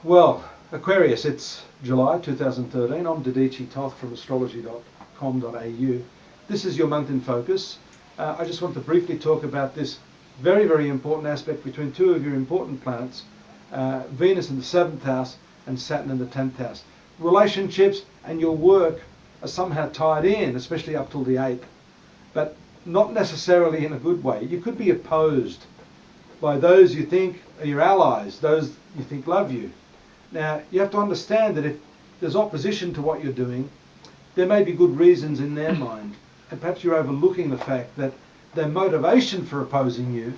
Well, Aquarius, it's July 2013. I'm Dadhichi from Astrological.com.au. This is your month in focus. I just want to briefly talk about this very, very important aspect between two of your important planets, Venus in the 7th house and Saturn in the 10th house. Relationships and your work are somehow tied in, especially up till the 8th, but not necessarily in a good way. You could be opposed by those you think are your allies, those you think love you. Now, you have to understand that if there's opposition to what you're doing, there may be good reasons in their mind. And perhaps you're overlooking the fact that their motivation for opposing you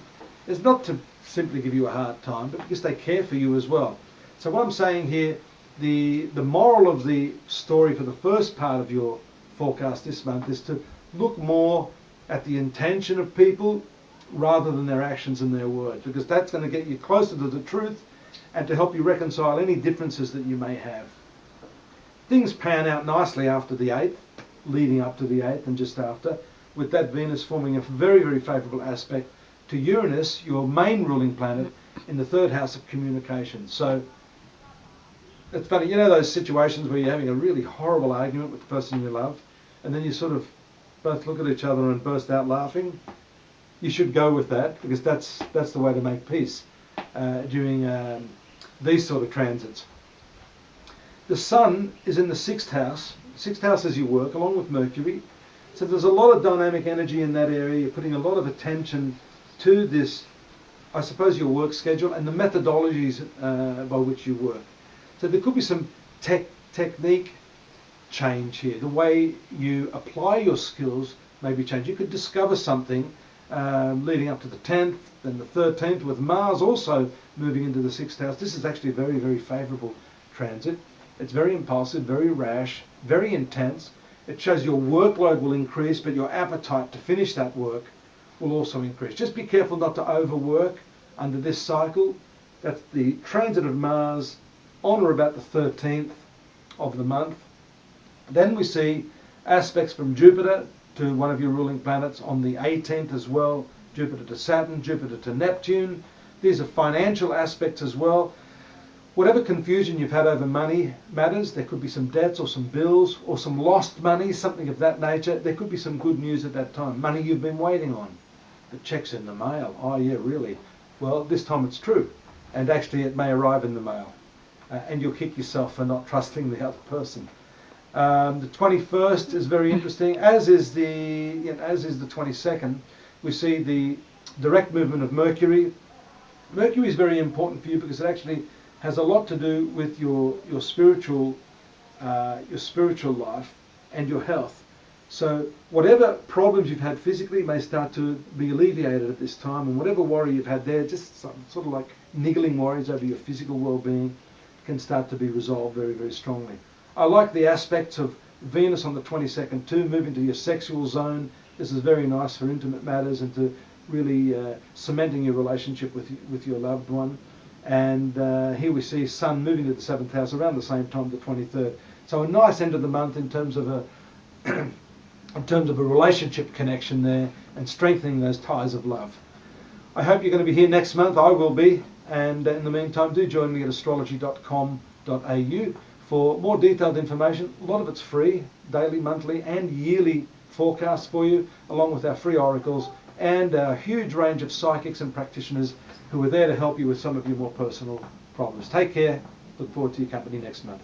is not to simply give you a hard time, but because they care for you as well. So what I'm saying here, the moral of the story for the first part of your forecast this month is to look more at the intention of people rather than their actions and their words, because that's going to get you closer to the truth and to help you reconcile any differences that you may have. Things pan out nicely after the 8th, leading up to the 8th and just after, with that Venus forming a very, very favourable aspect to Uranus, your main ruling planet, in the 3rd house of communication. So it's funny, you know those situations where you're having a really horrible argument with the person you love, and then you sort of both look at each other and burst out laughing? You should go with that, because that's the way to make peace during these sort of transits. The Sun is in the 6th house. 6th house is your work, along with Mercury. So there's a lot of dynamic energy in that area. You're putting a lot of attention to this, I suppose, your work schedule and the methodologies by which you work. So there could be some technique change here. The way you apply your skills may be changed. You could discover something leading up to the 10th, then the 13th, with Mars also moving into the 6th house. This is actually a very, very favourable transit. It's very impulsive, very rash, very intense. It shows your workload will increase, but your appetite to finish that work will also increase. Just be careful not to overwork under this cycle. That's the transit of Mars on or about the 13th of the month. Then we see aspects from Jupiter to one of your ruling planets on the 18th as well. Jupiter to Saturn, Jupiter to Neptune. These are financial aspects as well. Whatever confusion you've had over money matters. There could be some debts or some bills or some lost money, something of that nature. There could be some good news at that time. Money you've been waiting on. The check's in the mail. Oh yeah, really? Well, this time it's true. And actually it may arrive in the mail. And you'll kick yourself for not trusting the other person. The 21st is very interesting, as is the 22nd. We see the direct movement of Mercury. Mercury is very important for you because it actually has a lot to do with your spiritual life and your health. So whatever problems you've had physically may start to be alleviated at this time, and whatever worry you've had there, just sort of like niggling worries over your physical well-being, can start to be resolved very, very strongly. I like the aspects of Venus on the 22nd too, moving to your sexual zone. This is very nice for intimate matters and to really cementing your relationship with your loved one. And here we see Sun moving to the 7th house around the same time, the 23rd. So a nice end of the month in terms of a relationship connection there and strengthening those ties of love. I hope you're going to be here next month. I will be. And in the meantime, do join me at astrology.com.au for more detailed information. A lot of it's free, daily, monthly and yearly forecasts for you, along with our free oracles and a huge range of psychics and practitioners who are there to help you with some of your more personal problems. Take care. Look forward to your company next month.